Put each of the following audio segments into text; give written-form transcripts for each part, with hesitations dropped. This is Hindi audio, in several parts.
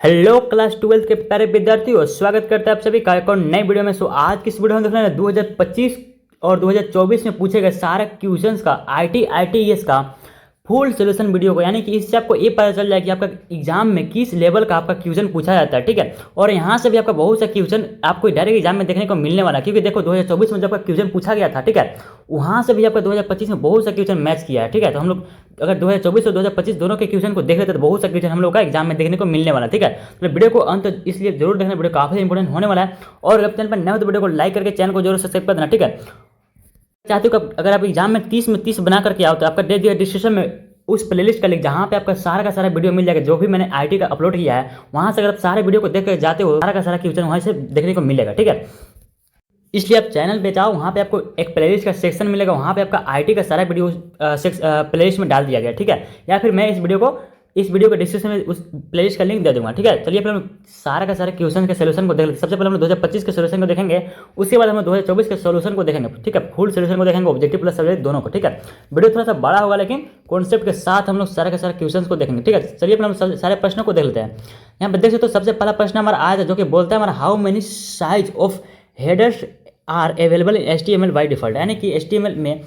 हेलो क्लास 12 के प्यारे विद्यार्थियों, स्वागत करते हैं आप सभी का एक और नई वीडियो में। आज की इस वीडियो में देखना है 2025 और 2024 में पूछे गए सारे क्वेश्चंस का आईटीएस का फुल सोल्यूशन वीडियो को, यानी कि इससे आपको ये पता चल जाए कि आपका एग्जाम में किस लेवल का आपका क्वेश्चन पूछा जाता है। ठीक है, और यहाँ से भी आपका बहुत सा क्वेश्चन आपको डायरेक्ट एग्जाम में देखने को मिलने वाला है, क्योंकि देखो 2024 में जब आपका क्वेश्चन पूछा गया था, ठीक है, वहाँ से भी आपका 2025 में बहुत सा क्वेश्चन मैच किया है। ठीक है, तो हम लोग अगर 2024 और 2025 दोनों के क्वेश्चन को देख लेते तो बहुत सा क्वेश्चन हम लोग का एग्जाम में देखने को मिलने वाला है। ठीक है, तो वीडियो को अंत इसलिए जरूर देखना, वीडियो काफी इंपॉर्टेंट होने वाला है। और अगर चैनल पर नए हो तो वीडियो को लाइक करके चैनल को जरूर सब्सक्राइब कर देना। ठीक है, चाहते हो कि अगर आप एग्जाम में 30 बना करके आओ तो आपका दे दिया डिस्क्रिप्शन में उस प्लेलिस्ट का लिंक, जहाँ पे आपका सारा का सारा वीडियो मिल जाएगा जो भी मैंने आईटी का अपलोड किया है। वहाँ से अगर आप सारे वीडियो को देख कर जाते हो, सारा का सारा क्वेश्चन वहाँ से देखने को मिलेगा। ठीक है, इसलिए आप चैनल पे जाओ, वहाँ पे आपको एक प्लेलिस्ट का सेक्शन मिलेगा, वहाँ पे आपका आईटी का सारा वीडियो प्लेलिस्ट में डाल दिया गया। ठीक है, या फिर मैं इस वीडियो के डिस्क्रिप्शन में उस प्लेलिस्ट का लिंक दे दूंगा। ठीक है, चलिए पहले हम सारा का सारे क्वेश्चन के सोल्यूशन को देख लेते हैं। सबसे पहले हम 2025 के सोल्यूशन को देखेंगे, उसके बाद हम 2024 के सोल्यूशन को देखेंगे। ठीक है, फुल सोल्यूशन को देखेंगे, ऑब्जेक्टिव प्लस सब्जेक्ट दोनों को। ठीक है, वीडियो थोड़ा सा बड़ा होगा लेकिन कॉन्सेप्ट के साथ हम लोग सारे के सारे क्वेश्चन को देखेंगे। ठीक है, चलिए पहले हम सारे प्रश्नों को देख लेते हैं। यहाँ पर देख सकते हो, सबसे पहला प्रश्न हमारा आया था जो कि बोलता है हमारा how many size of headers are available in HTML by default, यानी कि HTML में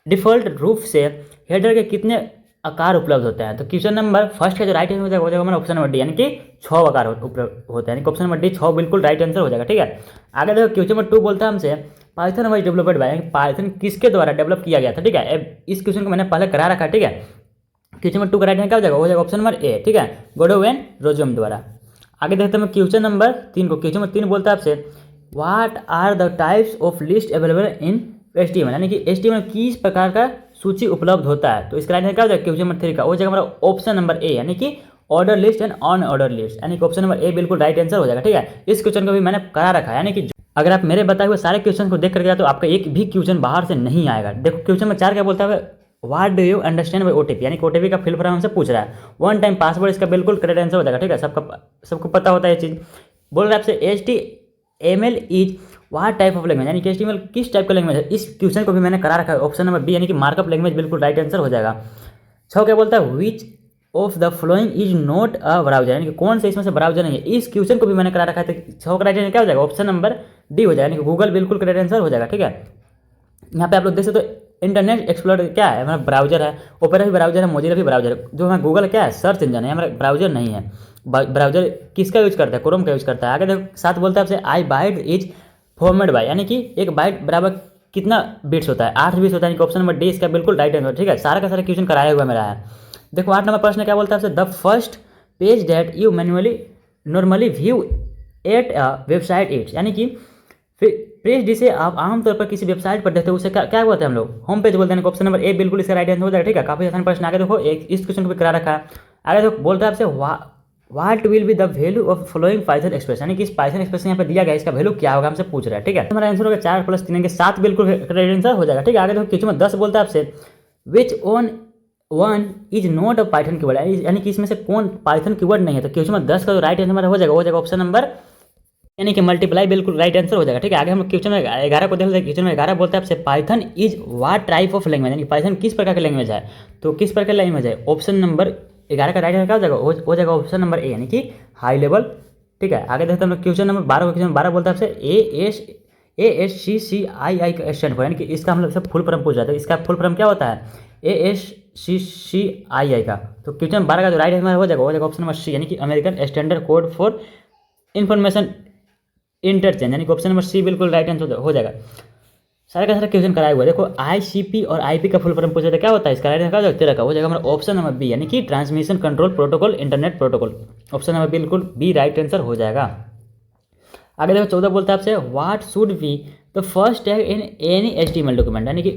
डिफॉल्ट रूप से हेडर के कितने आकार उपलब्ध होते हैं। तो क्वेश्चन नंबर फर्स्ट का जो राइट आंसर हो जाएगा हमारा ऑप्शन नंबर डी, यानी कि 6 आकार उपलब्ध होते हैं, यानी कि ऑप्शन नंबर डी 6 बिल्कुल राइट आंसर हो जाएगा। ठीक है, आगे देखो क्वेश्चन नंबर 2 बोलता है हमसे पाइथन वाज डेवलप्ड बाय, यानी पाइथन किसके द्वारा डेवलप किया गया था। ठीक है, इस क्वेश्चन को मैंने पहले करा रखा है। ठीक है, क्वेश्चन नंबर 2 का राइट आंसर क्या हो जाएगा, हो जाएगा ऑप्शन नंबर ए। ठीक है, गोडोवेन रोजम द्वारा। आगे देखते हैं क्वेश्चन नंबर 3 को। क्वेश्चन नंबर 3 बोलता है आपसे what are the types of list available in HTML, यानी कि HTML किस प्रकार का सूची उपलब्ध होता है। तो इसका राइट आंसर क्या हो जाएगा, क्वेश्चन नंबर 3 का हो जाएगा हमारा ऑप्शन नंबर ए, यानी कि order list and on order list, यानी कि ऑप्शन नंबर ए बिल्कुल राइट आंसर हो जाएगा। ठीक है, इस क्वेश्चन को भी मैंने करा रखा है, यानी कि अगर आप मेरे बताए हुए सारे क्वेश्चन को देख कर गया तो आपका एक भी क्वेश्चन बाहर से नहीं आएगा। देखो क्वेश्चन नंबर 4 क्या बोलता है, what do you understand by OTP, यानी कि OTP का फिल फॉर्म हमसे पूछ रहा है। वन टाइम पासवर्ड इसका बिल्कुल करेक्ट आंसर हो जाएगा। ठीक है, सबको पता होता है ये चीज़। बोल रहा है आपसे HTML is what type of language, यानी कि HTML किस टाइप का लैंग्वेज है। इस क्वेश्चन को भी मैंने करा रखा है, ऑप्शन नंबर बी, यानी कि मार्कअप लैंग्वेज बिल्कुल राइट आंसर हो जाएगा। 6 क्या बोलता है which of the following is not a browser, यानी कि कौन से इसमें से ब्राउजर नहीं है। इस क्वेश्चन को भी मैंने करा रखा है, तो 6 का राइट आंसर क्या हो जाएगा, ऑप्शन नंबर डी हो जाएगा, यानी कि गूगल बिल्कुल करेक्ट आंसर हो जाएगा। ठीक है, यहाँ पे आप लोग देख सकते हो इंटरनेट एक्सप्लोरर क्या है, हमारा ब्राउजर है, ओपेरा भी ब्राउजर है, मोजिला भी ब्राउजर है। जो हमारा गूगल क्या है, सर्च इंजन है, हमारा ब्राउजर नहीं है। ब्राउजर किसका यूज करता है, क्रोम का यूज करता है। आगे देखो 7 बोलता है आपसे आई बाइट इज फॉर्मेट बाय, यानी कि एक बाइट बराबर कितना बिट्स होता है, 8 बिट्स होता है, यानी कि ऑप्शन नंबर डी इसका बिल्कुल राइट आंसर। ठीक है, सारा का सारा क्वेश्चन कराया हुआ मेरा है। देखो 8 नंबर प्रश्न क्या बोलता है आपसे the first page that you manually normally view at website it's, यानी कि पेज जिसे आप आमतौर पर किसी वेबसाइट पर देखते हो उसे क्या बोलते हैं हम लोग, होम पेज बोलते हैं। ऑप्शन नंबर ए बिल्कुल इसका राइट आंसर हो जाएगा। ठीक है, काफी आसान प्रश्न। आगे देखो इस क्वेश्चन को भी करा रखा है। आगे देखो बोलता है आपसे what will be the value of following Python expression, यानी कि इस पाइथन एक्सप्रेशन यहाँ पे दिया गया, इसका वैल्यू क्या होगा हमसे पूछ रहा है। ठीक है, हमारा आंसर होगा 4 + 3 के 7 बिल्कुल राइट आंसर हो जाएगा। ठीक है, आगे देखो क्वेश्चन नंबर 10 बोलता है आपसे which one is not a Python keyword, यानी कि इसमें से कौन पाइथन कीवर्ड नहीं है। तो क्वेश्चन नंबर 10 का जो राइट आंसर हो जाएगा ऑप्शन नंबर, यानी कि मल्टीप्लाई बिल्कुल राइट आंसर हो जाएगा। ठीक है, आगे हम क्वेश्चन में 11 को देख लेते हैं। क्वेश्चन में 11 बोलता है आपसे Python is what type of language, यानी कि पाइथन किस प्रकार का लैंग्वेज है। तो किस प्रकार का लैंग्वेज है, ऑप्शन नंबर 11 का राइट आंसर क्या हो जाएगा, हो जाएगा ऑप्शन नंबर ए, यानी कि हाई लेवल। ठीक है, आगे देखते हैं हम क्वेश्चन नंबर 12 को। क्वेश्चन नंबर 12 बोलता है आपसे ASCCII का स्टैंड फॉर, यानी कि इसका हम लोग से फुल फॉर्म पूछ रहा था, इसका फुल फॉर्म क्या होता है ASCCII का। तो क्वेश्चन नंबर 12 का जो राइट आंसर हो जाएगा ऑप्शन नंबर सी, यानी कि American standard code for information interchange, यानी कि ऑप्शन नंबर सी बिल्कुल राइट आंसर हो जाएगा। सारे का सारा क्वेश्चन कराया हुआ है। देखो ICP और IP का फुल फॉर्म पूछा था, क्या होता है, इसका राइट आंसर क्या हो जाएगा हमारा ऑप्शन नंबर बी, यानी कि transmission control protocol internet protocol. Option number बिल्कुल बी राइट आंसर हो जाएगा। आगे देखो 14 बोलता है आपसे what should be the first tag in any HTML document, यानी कि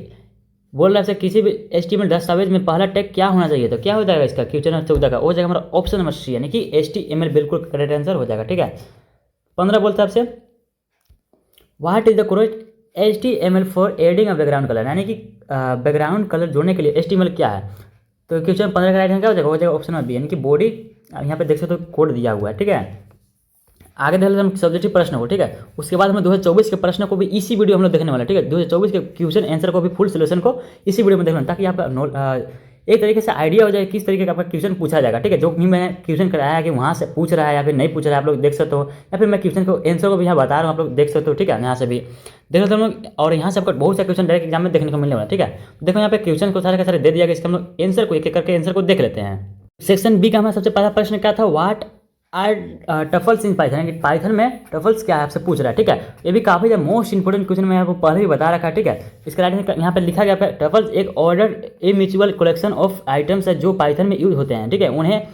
बोल रहा है किसी भी HTML दस्तावेज में पहला टैग क्या होना चाहिए। तो क्या हो जाएगा इसका, क्वेश्चन नंबर 14 का हो जाएगा हमारा ऑप्शन नंबर सी, यानी कि HTML बिल्कुल करेक्ट आंसर हो जाएगा। ठीक है, 15 बोलता है आपसे what is the correct HTML for adding a background colour, यानी कि बैकग्राउंड कलर जोड़ने के लिए HTML क्या है। तो क्वेश्चन 15 का राइट आंसर क्या हो जाएगा ऑप्शन नंबर बी, यानी कि बॉडी। यहाँ पे देख सकते हो कोड दिया हुआ है। ठीक है, आगे देख लेते हम सब्जेक्टिव प्रश्न को। ठीक है, उसके बाद हम 2024 के प्रश्न को भी इसी वीडियो हम लोग देखने वाले। ठीक है, 2024 के क्वेश्चन आंसर को भी फुल सोल्यूशन को इसी वीडियो में देखना, ताकि आपका एक तरीके से आइडिया हो जाए किस तरीके का आपका क्वेश्चन पूछा जाएगा, ठीक है। जो भी मैंने क्वेश्चन कराया है कि वहाँ से पूछ रहा है या फिर नहीं पूछ रहा है, आप लोग देख सकते हो, या फिर मैं क्वेश्चन को आंसर को भी यहाँ बता रहा हूँ, आप लोग देख सकते हो, ठीक है। यहाँ से भी देख सकते हो हम लोग, और यहाँ से आपको बहुत सारे क्वेश्चन डायरेक्ट एग्जाम में देखने को मिलने वाला है, ठीक है। देखो यहाँ पे क्वेश्चन को सारे का सारे दे दिया गया, इसका हम लोग आंसर को एक एक करके आंसर को देख लेते हैं। सेक्शन बी का हमारा सबसे पहला प्रश्न क्या था, व्हाट आर टफल्स इन पाइथन, यानी कि पाइथन में टफल्स क्या है आपसे पूछ रहा है, ठीक है। ये भी काफ़ी मोस्ट इंपोर्टेंट क्वेश्चन मैं आपको पहले ही बता रखा है, ठीक है। इसका राइट यहाँ पे लिखा गया है, टफल्स एक ऑर्डर इम्यूचुअल कलेक्शन ऑफ आइटम्स है जो पाइथन में यूज होते हैं, ठीक है। उन्हें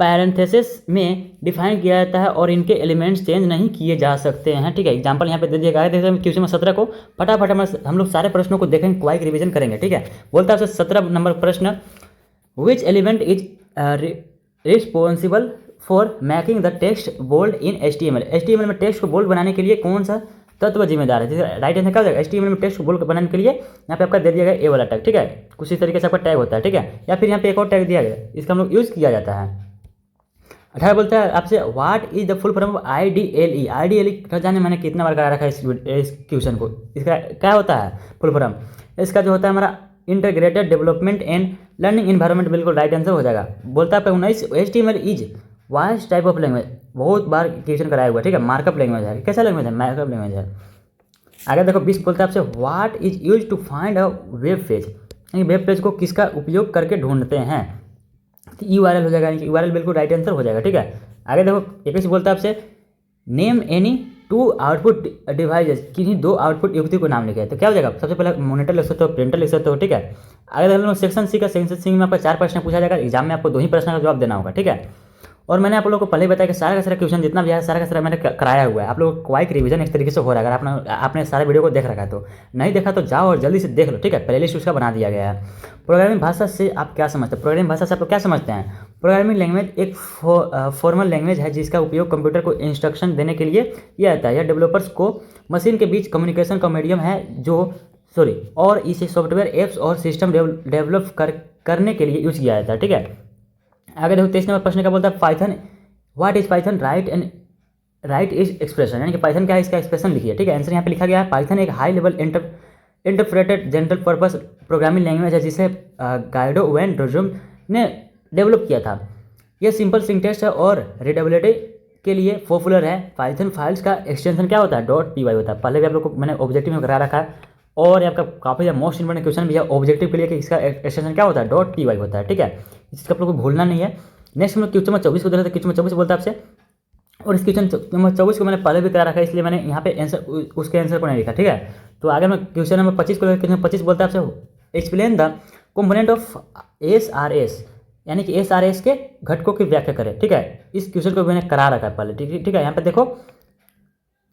पैरेंथेसिस में डिफाइन किया जाता है और इनके एलिमेंट्स चेंज नहीं किए जा सकते हैं, ठीक है। एग्जांपल यहाँ पे दे दिया गया है, देखते हैं क्वेश्चन 17 को फटाफट हम लोग सारे प्रश्नों को देखेंगे, क्वाइक रिवीजन करेंगे, ठीक है। बोलता है आपसे 17 नंबर प्रश्न, which element is responsible for making the text bold in HTML में टेक्स्ट को बोल्ड बनाने के लिए कौन सा तत्व जिम्मेदार है। जैसे राइट आंसर क्या हो जाएगा, HTML में टेक्स्ट को बोल्ड बनाने के लिए यहाँ पे आपका दे दिया गया ए वाला टैग, ठीक है। कुछ इस तरीके से आपका टैग होता है, ठीक है। या फिर यहाँ पे एक और टैग दिया गया, इसका हम लोग यूज़ किया जाता है। 18 बोलता है आपसे, what is the full form of IDLE जाने मैंने कितना बार करा रखा है इस क्वेश्चन को। इसका क्या होता है फुल फॉर्म, इसका जो होता है हमारा integrated development and learning environment, बिल्कुल राइट आंसर हो जाएगा। बोलता है 19 HTML is vice type of language, बहुत बार क्वेश्चन कराया हुआ है, ठीक है। मार्कअप लैंग्वेज है, कैसा लैंग्वेज है, मार्कअप लैंग्वेज है। आगे देखो 20 बोलता है आपसे, what is use to find a web page, यानी वेब पेज को किसका उपयोग करके ढूंढते हैं, तो URL हो जाएगा, यानी URL बिल्कुल राइट आंसर हो जाएगा, ठीक है। आगे देखो 21 बोलता है आपसे, नेम एनी 2 आउटपुट डिवाइसेस, किन्हीं 2 आउटपुट युक्ति को नाम लिखे, तो क्या हो जाएगा, सबसे पहले मॉनिटर लिख सकते हो, प्रिंटर लिख सकते हो, ठीक है। आगे देखो सेक्शन सी का, सेक्शन सी में आपका 4 प्रश्न पूछा जाएगा, एग्जाम में आपको 2 ही प्रश्न का जवाब देना होगा, ठीक है। और मैंने आप लोगों को पहले ही बताया कि सारा का सारा क्वेश्चन जितना भी है सारा का सारा मैंने कराया हुआ है, आप लोगों को क्वाइक रिवीजन इस तरीके से हो रहा है। अगर आपने सारे वीडियो को देख रखा है, तो नहीं देखा तो जाओ और जल्दी से देख लो, ठीक है। प्लेलिस्ट उसका बना दिया गया है। प्रोग्रामिंग भाषा से आप क्या समझते हैं, प्रोग्रामिंग भाषा से आप लोग क्या समझते हैं, प्रोग्रामिंग लैंग्वेज एक फॉर्मल लैंग्वेज है जिसका उपयोग कंप्यूटर को इंस्ट्रक्शन देने के लिए किया जाता है। यह डेवलपर्स को मशीन के बीच कम्युनिकेशन का मीडियम है और इसे सॉफ्टवेयर एप्स और सिस्टम डेवलप करने के लिए यूज किया जाता है, ठीक है। आगे देखो 23 नंबर प्रश्न का बोलता है, Python, what is Python right is expression, यानी कि पाइथन क्या है, इसका एक्सप्रेशन लिखिए, ठीक है। आंसर यहाँ पे लिखा गया है, पाइथन एक high level interpreted general purpose programming language है जिसे गाइडो वैन ड्रोजम ने डेवलप किया था। यह सिंपल सिंटेक्स है और रीडेबिलिटी के लिए पॉपुलर है। पाइथन फाइल्स का एक्सटेंशन क्या होता है, .py होता है। पहले भी आप लोग को मैंने ऑब्जेक्टिव में करा रखा है, और आपका काफ़ी मोस्ट इंपोर्टेंट क्वेश्चन भी है ऑब्जेक्टिव के लिए कि इसका एक्सटेंशन क्या होता है, .py होता है, ठीक है। इसका आप लोग को भूलना नहीं है। नेक्स्ट हम लोग क्वेश्चन नंबर 24 को देखते हैं। क्वेश्चन नंबर 24 बोलता है आपसे, और इस क्वेश्चन नंबर 24 को मैंने पहले भी करा रखा है, इसलिए मैंने यहाँ पे आंसर उसके आंसर को नहीं लिखा, ठीक है। तो आगे मैं क्वेश्चन नंबर 25 को, क्वेश्चन 25 बोलता है आपसे, explain the component of SRS, यानी कि SRS के घटकों की व्याख्या करें, ठीक है। इस क्वेश्चन को मैंने करा रखा है पहले, ठीक है। यहाँ पे देखो,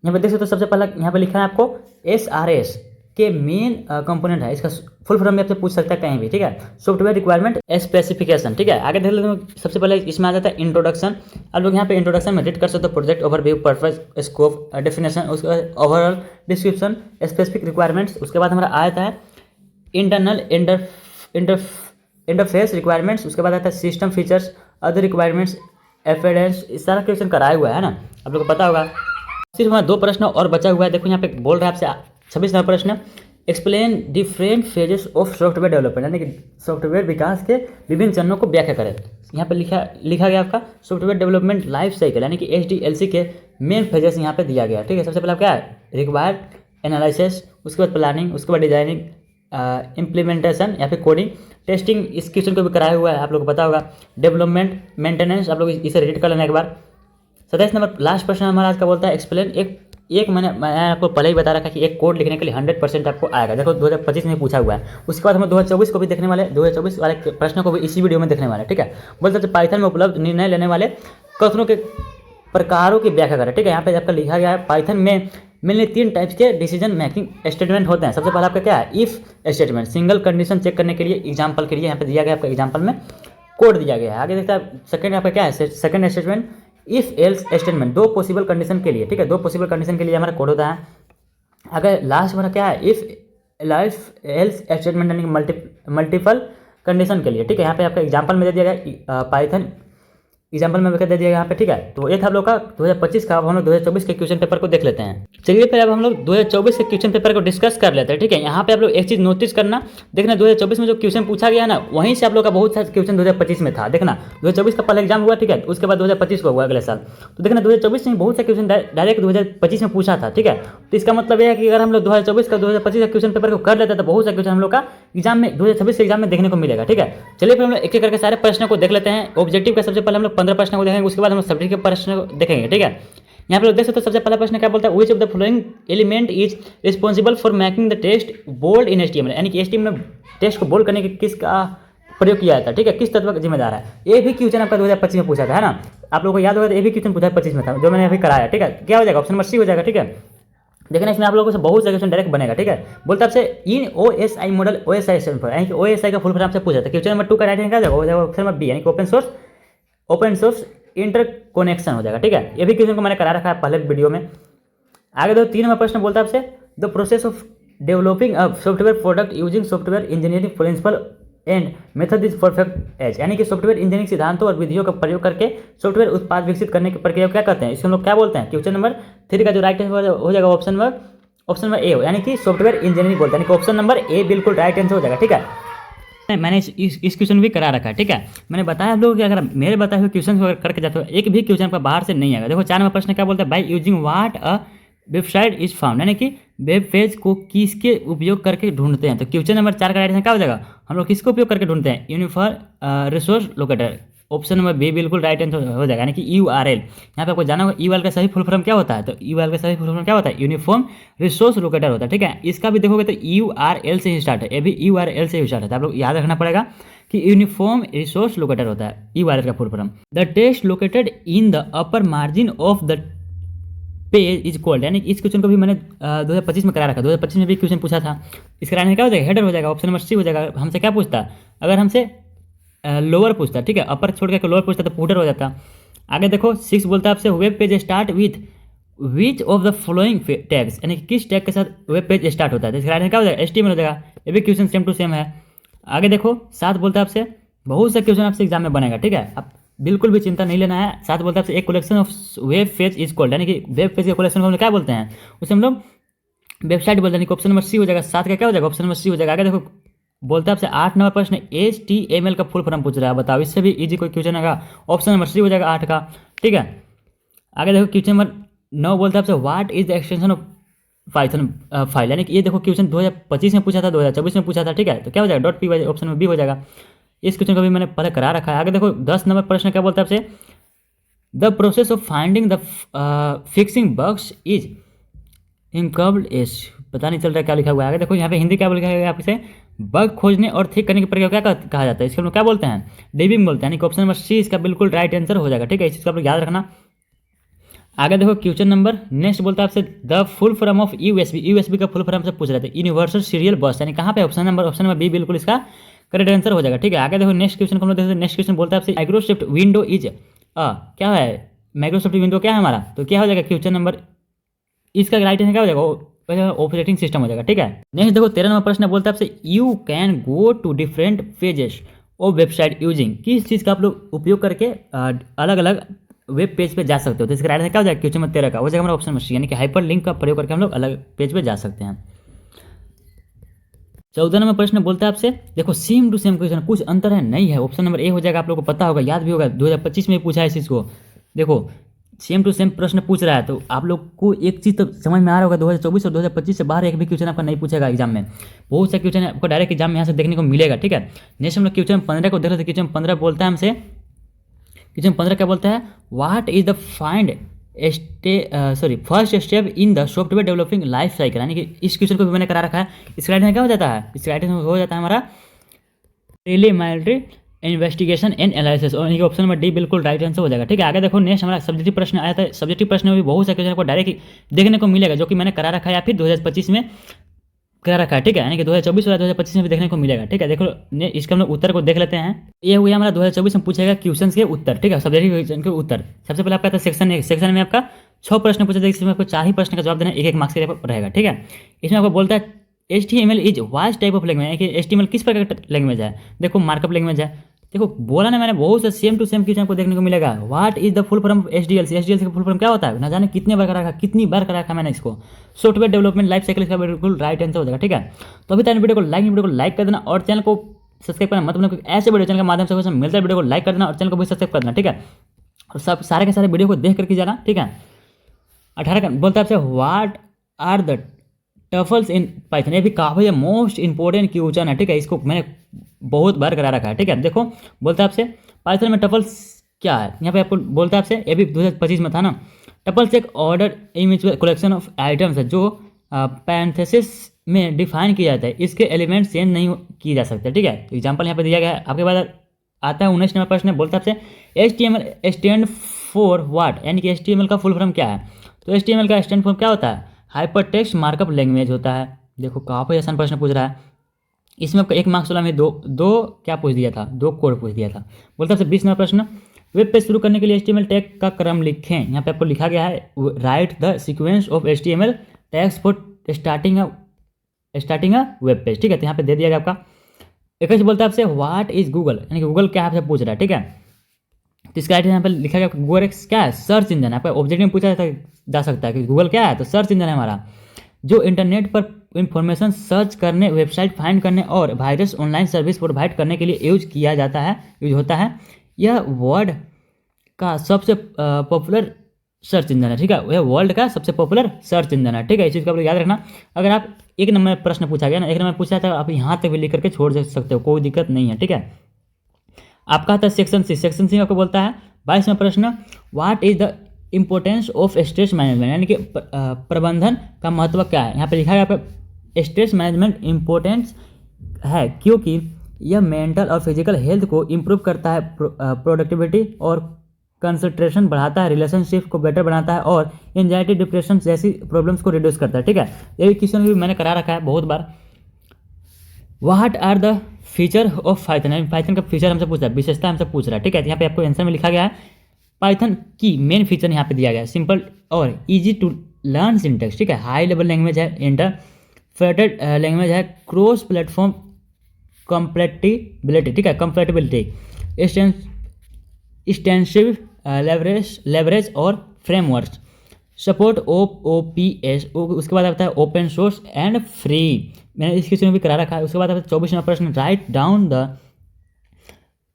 यहाँ पे देख सकते हो, सबसे पहला यहाँ पे लिखा है आपको SRS के मेन कंपोनेंट है। इसका फुल फॉर्म में आपसे पूछ सकता है कहीं भी, ठीक है। सॉफ्टवेयर रिक्वायरमेंट स्पेसिफिकेशन, ठीक है। आगे देख लेते हैं, सबसे पहले इसमें आ जाता है इंट्रोडक्शन। आप लोग यहाँ पे इंट्रोडक्शन में रीड कर सकते हो, project overview, purpose, scope, definition, उसके बाद ओवरऑल डिस्क्रिप्शन, स्पेसिफिक रिक्वायरमेंट्स। उसके बाद हमारा आ जाता है इंटरनल इंटरफेस रिक्वायरमेंट्स। उसके बाद आता है सिस्टम फीचर्स, अदर रिक्वायरमेंट्स, एफिडेंस। इस सारा क्वेश्चन कराया हुआ है ना, आप लोग को पता होगा। सिर्फ हमारा 2 प्रश्न और बचा हुआ है। देखो यहाँ पे बोल रहा है आपसे 26 नंबर प्रश्न, explain different phases of software development, यानी कि सॉफ्टवेयर विकास के विभिन्न चरणों को व्याख्या करें। यहाँ पे लिखा गया आपका सॉफ्टवेयर डेवलपमेंट लाइफ साइकिल, यानी कि SDLC के मेन फेजेस यहाँ पे दिया गया, ठीक है। सबसे पहले क्या है, रिक्वायर्ड एनालिसिस, उसके बाद प्लानिंग, उसके बाद डिजाइनिंग, इम्प्लीमेंटेशन या फिर कोडिंग, टेस्टिंग। इस क्वेश्चन को भी कराया हुआ है, आप लोग को पता होगा। डेवलपमेंट, मेंटेनेंस, आप लोग इसे रीड कर लेना एक बार। 27 नंबर लास्ट प्रश्न हमारा आज का बोलता है, एक्सप्लेन एक मैंने आपको पहले ही बता रखा कि एक कोड लिखने के लिए 100% आपको आएगा। देखो 2025 में पूछा हुआ है। उसके बाद हम 2024 को भी देखने वाले, 2024 वाले प्रश्न को भी इसी वीडियो में देखने वाले, ठीक है। बोलते हैं पाइथन में उपलब्ध निर्णय लेने वाले कथनों के प्रकारों की व्याख्या करें, ठीक है। यहाँ पे आपका लिखा गया है, पाइथन में मेनली 3 टाइप्स के डिसीजन मेकिंग स्टेटमेंट होते हैं। सबसे पहले आपका क्या है, if statement, single condition check करने के लिए, एग्जाम्पल के लिए यहाँ पे दिया गया, आपका एग्जाम्पल में कोड दिया गया है। आगे देखता है सेकंड आपका क्या है, second statement, if else statement, 2 possible condition के लिए, ठीक है। 2 पॉसिबल कंडीशन के लिए हमारा कोड होता है। अगर लास्ट हमारा क्या है, इफ एल्स स्टेटमेंट, यानी मल्टीपल कंडीशन के लिए, ठीक है। यहाँ पे आपका एग्जांपल में दे दिया गया पाइथन एग्जाम्पल में कर दीजिएगा यहाँ पे, ठीक है। तो ये था आप लोग का 2025 का। अब हम लोग 2024 के क्वेश्चन पेपर को देख लेते हैं। चलिए फिर अब हम लोग 2024 के क्वेश्चन पेपर को डिस्कस कर लेते हैं, ठीक है। यहाँ पे आप लोग एक चीज़ नोटिस करना, देखना 2024 में जो क्वेश्चन पूछा गया ना, वहीं से आप लोग का बहुत सारा क्वेश्चन 2025 में था। देखना 2024 का पहले एग्जाम हुआ, ठीक है, उसके बाद 2025 को हुआ अगले साल। तो देखना 2024 में बहुत से क्वेश्चन डायरेक्ट 2025 में पूछा था, ठीक है। तो इसका मतलब यह है कि अगर हम लोग 2024 का 2025 का क्वेश्चन पेपर को कर लेते हैं तो बहुत सारे क्वेश्चन हम लोग का एग्जाम में 2026 के एग्जाम में देखने को मिलेगा, ठीक है। चलिए फिर हम लोग एक एक करके सारे प्रश्नों को देख लेते हैं। ऑब्जेक्टिव का सबसे पहले हम लोग 15 प्रश्नों को देखेंगे, उसके बाद हम लोग सब्जेक्ट के प्रश्न को देखेंगे, ठीक है। यहाँ पे लोग देख सकते हो सबसे पहला प्रश्न क्या बोलता है, which of the following element is responsible for making the test bold in HTML, यानी कि एचटीएमएल में टेस्ट को बोल्ड करने के किसका प्रयोग किया जाता है, ठीक है, किस तत्व का जिम्मेदार है। ये भी क्वेश्चन आपका 2025 में पूछा था, है ना। आप लोगों को याद होगा तो ये भी क्वेश्चन 2025 में था जो मैंने अभी कराया, ठीक है। क्या हो जाएगा, ऑप्शन नंबर सी हो जाएगा, ठीक है। देखना इसमें आप लोगों से बहुत सारे क्वेश्चन डायरेक्ट बनेगा, ठीक है। बोलता आपसे इन ओएसआई मॉडल, ओएसआई यानी कि ओएसआई का फुल फॉर्म आपसे पूछा था। क्वेश्चन नंबर 2 का राइट आंसर क्या हो जाएगा, ऑप्शन नंबर बी, यानी कि ओपन सोर्स इंटरकनेक्शन हो जाएगा, ठीक है। ये भी क्वेश्चन को मैंने करा रखा है पहले वीडियो में। आगे दो 3 नंबर प्रश्न बोलता है आपसे the process of developing a software product using software engineering principle and method is perfect as, यानी कि सॉफ्टवेयर इंजीनियरिंग सिद्धांतों और विधियों का प्रयोग करके सॉफ्टवेयर उत्पाद विकसित करने की प्रक्रिया को क्या कहते हैं, इसको हम लोग क्या बोलते हैं। क्वेश्चन नंबर 3 का जो राइट आंसर हो जाएगा ऑप्शन नंबर ए, यानी कि सॉफ्टवेयर इंजीनियरिंग बोलते हैं, यानी कि ऑप्शन नंबर ए बिल्कुल राइट आंसर हो जाएगा, ठीक है। मैंने इस क्वेश्चन भी करा रखा है, ठीक है। मैंने बताया आप लोगों कि अगर मेरे बताए हुए क्वेश्चन करके जाते हो एक भी क्वेश्चन आपका बाहर से नहीं आएगा। देखो 4 नंबर प्रश्न क्या बोलता है, by using what a website is found, यानी कि वेब पेज को किसके उपयोग करके ढूंढते हैं। तो क्वेश्चन नंबर 4 का राइट आंसर क्या हो जाएगा, हम लोग किसको उपयोग करके ढूंढते हैं, uniform resource locator, option number B बिल्कुल राइट आंसर हो जाएगा, यानी कि URL। यहाँ पे आपको जाना होगा URL का सही फुल फॉर्म क्या होता है, तो URL का सही फुल फॉर्म क्या होता है, यूनिफॉर्म रिसोर्स लोकेटर होता है, ठीक है। इसका भी देखोगे तो URL से ही स्टार्ट है, ये भी URL से ही स्टार्ट होता है। आप लोग याद रखना पड़ेगा कि यूनिफॉर्म रिसोर्स लोकेटर होता है URL का full form. The text located in the upper margin of the page is called, यानी इस क्वेश्चन को भी मैंने 2025 में करा रखा, 2025 में भी क्वेश्चन पूछा था। इसका राइट क्या हो जाएगा, हेडर हो जाएगा, ऑप्शन नंबर सी हो जाएगा। हमसे क्या पूछता, अगर हमसे लोअर पूछता, ठीक है, अपर छोड़ के लोअर पूछता तो फुटर हो जाता। आगे देखो 6 बोलता है आपसे web page start with which of the following tags, यानी कि किस टैग के साथ वेब पेज स्टार्ट होता है। तो इसका राइट क्या हो जाएगा, HTML हो जाएगा। ये भी क्वेश्चन सेम टू सेम है। आगे देखो 7 बोलता है आपसे बहुत से क्वेश्चन आपसे एग्जाम में बनेगा, ठीक है, आप बिल्कुल भी चिंता नहीं लेना है। 7 बोलता है आपसे एक collection of web page is called, यानी कि वेब पेज के कलेक्शन को हम लोग क्या बोलते हैं, उसे हम लोग वेबसाइट बोलते हैं, ऑप्शन नंबर सी हो जाएगा। 7 का क्या हो जाएगा, ऑप्शन नंबर सी हो जाएगा। आगे देखो बोलता है आपसे 8 नंबर प्रश्न HTML का फुल फॉर्म पूछ रहा है, बताओ, इससे भी इजी कोई क्वेश्चन आएगा, ऑप्शन नंबर सी हो जाएगा 8 का, ठीक है। आगे देखो क्वेश्चन नंबर 9 बोलता है आपसे what is the extension of Python file, यानी कि ये देखो क्वेश्चन 2025 में पूछा था, 2024 में पूछा था, ठीक है। तो क्या हो जाएगा, .py, ऑप्शन में बी हो जाएगा। इस क्वेश्चन को भी मैंने पहले करा रखा है। आगे देखो 10 नंबर प्रश्न क्या बोलता है आपसे the process of finding the fixing bugs is incurved as, पता नहीं चल रहा क्या लिखा हुआ है। आगे देखो यहाँ पे हिंदी क्या लिखा है आपसे, बग खोजने और ठीक करने की प्रक्रिया क्या कहा जाता है, इसको हम लोग क्या बोलते हैं, डिबिंग बोलते हैं, यानी कि ऑप्शन नंबर सी इसका बिल्कुल राइट आंसर हो जाएगा, ठीक है। इस चीज़ को आप लोग याद रखना। आगे देखो क्वेश्चन नंबर नेक्स्ट बोलता है आपसे the full form of USB का फुल फॉर्म से पूछ रहे थे, यूनिवर्सल सीरियल बस, यानी कहाँ पे, ऑप्शन नंबर बी बिल्कुल इसका करेक्ट आंसर हो जाएगा, ठीक है। आगे देखो नेक्स्ट क्वेश्चन को हम लोग देखते हैं। नेक्स्ट क्वेश्चन बोलता है आपसे माइक्रोसॉफ्ट विंडो इज क्या है, माइक्रोसॉफ्ट विंडो क्या है हमारा, तो क्या हो जाएगा क्वेश्चन नंबर इसका राइट आंसर क्या हो जाएगा, ऑपरेटिंग सिस्टम हो जाएगा, ठीक है। नेक्स्ट देखो 13 नंबर प्रश्न बोलता है आपसे you can go to different pages of website using, किस चीज़ का आप लोग उपयोग करके अलग अलग वेब पेज पे जा सकते हो। तो इसका राइट आंसर क्या हो जाएगा, क्वेश्चन नंबर 13 का हो जाएगा हमारा ऑप्शन नंबर सी, यानी कि हाइपर लिंक का प्रयोग करके हम लोग अलग पेज पे जा सकते हैं। 14 नंबर प्रश्न बोलता है आपसे देखो सेम टू सेम क्वेश्चन, कुछ अंतर है नहीं है, ऑप्शन नंबर ए हो जाएगा। आप लोग को पता होगा, याद भी होगा, 2025 में पूछा है इस चीज़ को। देखो सेम टू सेम प्रश्न पूछ रहा है, तो आप लोग को एक चीज़ तो समझ में आ रहा होगा, 2024 और 2025 से बाहर एक भी क्वेश्चन आपका नहीं पूछेगा एग्जाम में। बहुत से क्वेश्चन आपको डायरेक्ट एग्जाम में यहाँ से देखने को मिलेगा, ठीक है। नेक्स्ट हम लोग क्वेश्चन 15 को देख रहे थे। क्वेश्चन 15 बोलता है हमसे, क्वेश्चन 15 क्या बोलता है, what is the first step in the software developing life cycle, यानी कि इस क्वेश्चन को भी मैंने करा रखा है। इस स्लाइड में क्या हो जाता है, इस स्लाइड में हो जाता है हमारा प्रीलिमिनरी इन्वेस्टिगेशन एंड एनालिसिस, और ये ऑप्शन नंबर डी बिल्कुल राइट आंसर हो जाएगा, ठीक है। आगे देखो नेक्स्ट हमारा सब्जेक्टिव प्रश्न आया था। सब्जेक्टिव प्रश्न में भी बहुत से क्वेश्चन को डायरेक्ट देखने को मिलेगा, जो कि मैंने करा रखा है या फिर 2025 में करा रखा है, ठीक है, यानी कि 2024 और 2025 में भी देखने को मिलेगा, ठीक है। देखो इसके हम लोग उत्तर को देख लेते हैं। ये हुआ हमारा 2024 में पूछेगा क्वेश्चन के उत्तर, ठीक है, सब्जेक्टिव क्वेश्चन के उत्तर। सबसे पहले आपका था सेक्शन में आपका 6 प्रश्न पूछे थे, इसमें आपको 4 ही प्रश्न का जवाब देना, एक मार्क्स के रहेगा, ठीक है। इसमें आपको बोलता है HTML is vast type of language, यानी कि HTML किस प्रकार का लैंग्वेज है। देखो मार्कअप लैंग्वेज है, देखो बोला ना मैंने, बहुत से सेम टू सेम क्वेश्चन को देखने को मिलेगा। What is the full form SDLC, SDLC का फुल फॉर्म क्या होता है, ना जाने कितनी बार करा कितनी बार करा रखा मैंने इसको। सॉफ्टवेयर डेवलपमेंट लाइफ साइकिल, इसका बिल्कुल राइट आंसर हो जाएगा। ठीक है, तो अभी तक वीडियो को लाइक कर देना और चैनल को सब्सक्राइब करना मत भूलना, क्योंकि ऐसे वीडियो चैनल के माध्यम से क्वेश्चन मिलता है। वीडियो को लाइक कर देना और चैनल को भी सब्सक्राइब कर देना। ठीक है, और सब सारे के सारे वीडियो को देख करके जाना। ठीक है, 18 का बोलता है आपसे what are the tuples in Python, ये भी काफ़ी मोस्ट इंपॉर्टेंट क्वेश्चन है। ठीक है, इसको मैंने बहुत बार करा रखा है। ठीक है, देखो बोलता है आपसे पाइथन में टफल्स क्या है, यहाँ पे आपको बोलता है आपसे, ये भी 2025 में था ना। टपल्स एक order image collection of items है जो पैरेंथेसिस में डिफाइन किया जाता है, इसके एलिमेंट चेंज नहीं किए जा सकते। ठीक है, एग्जांपल यहाँ पे दिया गया है। आपके बाद आता है 19 नंबर प्रश्न, बोलता है आपसे HTML स्टैंड फॉर व्हाट, यानी कि HTML का फुल फॉर्म क्या है। तो HTML का स्टैंड फॉर क्या होता है, हाइपर टेक्स्ट मार्कअप लैंग्वेज होता है। देखो काफ़ी आसान प्रश्न पूछ रहा है, इसमें आपको 1 मार्क्स वाला में दो क्या पूछ दिया था, 2 कोड पूछ दिया था। बोलता है 20 नंबर प्रश्न, वेब पेज शुरू करने के लिए HTML टैग का क्रम लिखें। यहाँ पे आपको लिखा गया है right the sequence of HTML tags for starting a web page. ठीक है, तो यहाँ पे दे दिया गया आपका। एक बोलता है आपसे व्हाट इज गूगल, यानी कि गूगल क्या आपसे पूछ रहा है। ठीक है, तो इसका राइट यहाँ पे लिखा गया गूगल एक क्या है, सर्च इंजन है। आपका ऑब्जेक्ट में पूछा जा सकता है कि गूगल क्या है, तो सर्च इंजन है हमारा, जो इंटरनेट पर इंफॉर्मेशन सर्च करने, वेबसाइट फाइंड करने और वायरस ऑनलाइन सर्विस प्रोवाइड करने के लिए यूज होता है। यह वर्ल्ड का सबसे पॉपुलर सर्च इंजन है। ठीक है, यह वर्ल्ड का सबसे पॉपुलर सर्च इंजन है। ठीक है, इस चीज़ का आप याद रखना। अगर आप 1 नंबर प्रश्न पूछा गया ना, 1 नंबर पूछा था, आप यहाँ तक भी लिख करके छोड़ सकते हो, कोई दिक्कत नहीं है। ठीक है, आपका आता है सेक्शन सी। सेक्शन सी आपको बोलता है 22वां प्रश्न, what is the importance of stress management, यानी कि प्रबंधन का महत्व क्या है। यहाँ पे लिखा गया पे स्ट्रेस मैनेजमेंट इम्पोर्टेंस है क्योंकि यह मेंटल और फिजिकल हेल्थ को इम्प्रूव करता है, प्रोडक्टिविटी और कंसंट्रेशन बढ़ाता है, रिलेशनशिप को बेटर बनाता है और एंजाइटी डिप्रेशन जैसी प्रॉब्लम्स को रिड्यूस करता है। ठीक है, ये क्वेश्चन भी मैंने करा रखा है बहुत बार। What are the feature of Python, Python का फीचर हमसे पूछ रहा है, विशेषता हमसे पूछ रहा है। ठीक है, यहाँ पे आपको आंसर में लिखा गया है पाइथन की मेन फीचर यहाँ पे दिया गया है, सिंपल और इजी टू लर्न सिंटेक्स। ठीक है, हाई लेवल लैंग्वेज है, इंटरप्रेटेड लैंग्वेज है, क्रॉस प्लेटफॉर्म कंपैटिबिलिटी। ठीक है, कंपैटिबिलिटी, एक्सटेंसिव लेवरेज और फ्रेमवर्क, सपोर्ट OPS। उसके बाद आता है ओपन सोर्स एंड फ्री, मैंने इस क्वेश्चन में भी करा रखा है। उसके बाद आता है 24 नंबर प्रश्न, write down the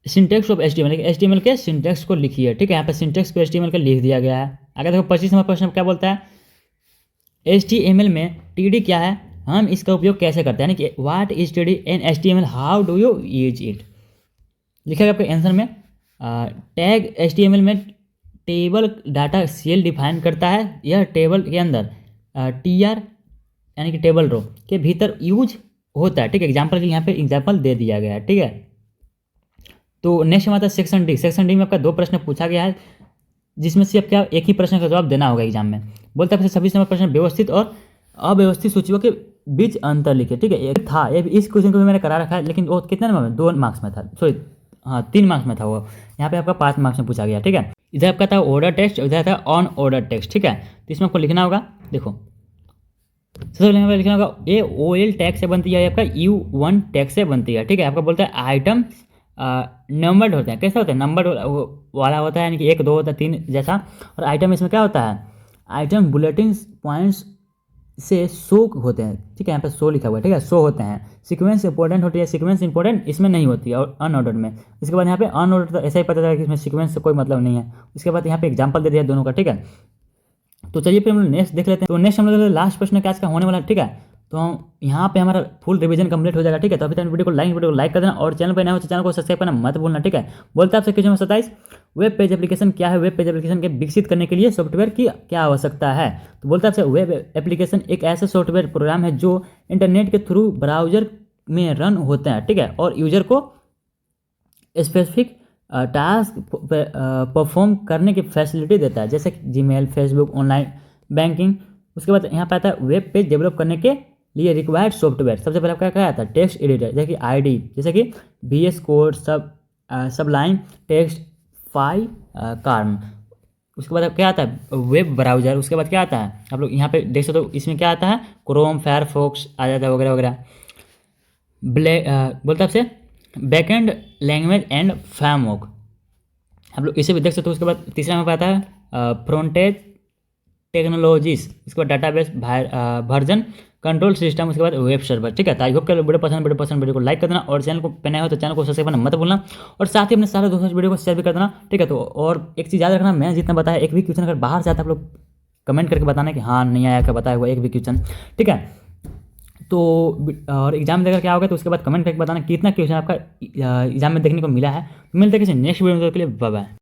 syntax of HTML, HTML के सिंटेक्स को लिखिए। ठीक है, यहाँ पे सिंटेक्स को HTML का लिख दिया गया है। अगर देखो 25 नंबर प्रश्न क्या बोलता है, HTML में TD क्या है, हम इसका उपयोग कैसे करते हैं, यानी कि what is TD in HTML, how do you use it. लिखा गया आपके आंसर में, टैग HTML में टेबल डाटा सेल डिफाइन करता है, यह टेबल के अंदर TR यानी कि टेबल रो के भीतर यूज होता है। ठीक है, एग्जाम्पल के यहाँ पे एग्जाम्पल दे दिया गया है। ठीक है, तो नेक्स्ट में आता है सेक्शन डी। सेक्शन डी में आपका 2 प्रश्न पूछा गया है, जिसमें से आपका एक ही प्रश्न का जवाब देना होगा एग्जाम में। बोलता है 26 नंबर प्रश्न, व्यवस्थित और अव्यवस्थित सूचियों के बीच अंतर लिखे। ठीक है, एक था ये, इस क्वेश्चन को भी मैंने करा रखा है, लेकिन वो कितने नंबर में, 2 मार्क्स में था, सॉरी हाँ 3 मार्क्स में था वो। यहाँ पे आपका 5 मार्क्स में पूछा गया। ठीक है, इधर आपका था ऑर्डर टेक्स्ट, इधर था ऑन ऑर्डर टेक्स्ट। ठीक है, तो इसमें आपको लिखना होगा, देखो सबसे पहले लिखना होगा AOL टैग से बनती है, आपका U1 टैग से बनती है। ठीक है, आपका बोलता है आइटम नंबर्ड होते हैं, कैसे होते हैं, नंबर वाला होता है, यानी कि 1 2 होता है 3 जैसा। और आइटम इसमें क्या होता है, आइटम बुलेटिन पॉइंट्स से शो होते हैं। ठीक है, यहाँ पे शो लिखा हुआ है। ठीक है, शो होते हैं। सीक्वेंस इंपॉर्टेंट होती है, सीक्वेंस इंपॉर्टेंट इसमें नहीं होती है, और अनऑर्डर में। इसके बाद यहाँ पे अनऑर्डर तो ऐसा ही पता चला कि इसमें सीक्वेंस से कोई मतलब नहीं है। उसके बाद यहाँ पे एग्जाम्पल दे दिया दोनों का। ठीक है, तो चलिए फिर हम लोग नेक्स्ट देख लेते हैं। तो नेक्स्ट हम लोग लास्ट प्रश्न क्या इसका होने वाला है। ठीक है, तो यहाँ पे हमारा फुल रिवीजन कंप्लीट हो जाएगा। ठीक है, तो अभी तक वीडियो को लाइक कर देना और चैनल पर नया हो तो चैनल को सब्सक्राइब करना मत भूलना। ठीक है, बोलता है आपसे question number 27, web page application क्या है, वेब पेज एप्लीकेशन के विकसित करने के लिए सॉफ्टवेयर की क्या आवश्यकता है। तो बोलता है आपसे वेब एप्लीकेशन एक ऐसा सॉफ्टवेयर प्रोग्राम है जो इंटरनेट के थ्रू ब्राउजर में रन होते हैं। ठीक है, और यूजर को स्पेसिफिक टास्क परफॉर्म करने की फैसिलिटी देता है, जैसे जीमेल, फेसबुक, ऑनलाइन बैंकिंग। उसके बाद यहाँ पे आता है वेब पेज डेवलप करने के लिए रिक्वायर्ड सॉफ्टवेयर। सबसे पहले आपका क्या आता है, टेक्स्ट एडिटर, जैसे कि ID, जैसे कि VS code, Sublime Text, PyCharm. उसके बाद क्या आता है, वेब ब्राउजर। उसके बाद क्या आता है, आप लोग यहाँ पे देख सकते हो, इसमें क्या आता है, क्रोम, फायरफॉक्स आ जाता है वगैरह वगैरह। बोलता है आपसे बैकएंड लैंग्वेज एंड फ्रेमवर्क, आप लोग इसे भी देख सकते हो। उसके बाद तीसरा में आता है फ्रंटेज टेक्नोलॉजीज, उसके बाद डाटाबेस वर्जन कंट्रोल सिस्टम, उसके बाद वेब सर्वर। ठीक है, तो आई होप कि वीडियो को लाइक कर देना, और चैनल को पे नए हो तो चैनल को सब्सक्राइब करना मत भूलना, और साथ ही अपने सारे दोस्तों वीडियो को शेयर भी कर देना। ठीक है, तो और एक चीज़ याद रखना, मैं जितना बताया, एक भी क्वेश्चन अगर बाहर से आता है आप लोग कमेंट करके बताना कि हाँ नहीं आया, क्या बताया हुआ एक भी क्वेश्चन। ठीक है, तो और एग्जाम देकर क्या होगा तो उसके बाद कमेंट करके बताना कितना क्वेश्चन आपका एग्जाम में देखने को मिला है। मिलते हैं किसी नेक्स्ट वीडियो में, तो के लिए बाय बाय।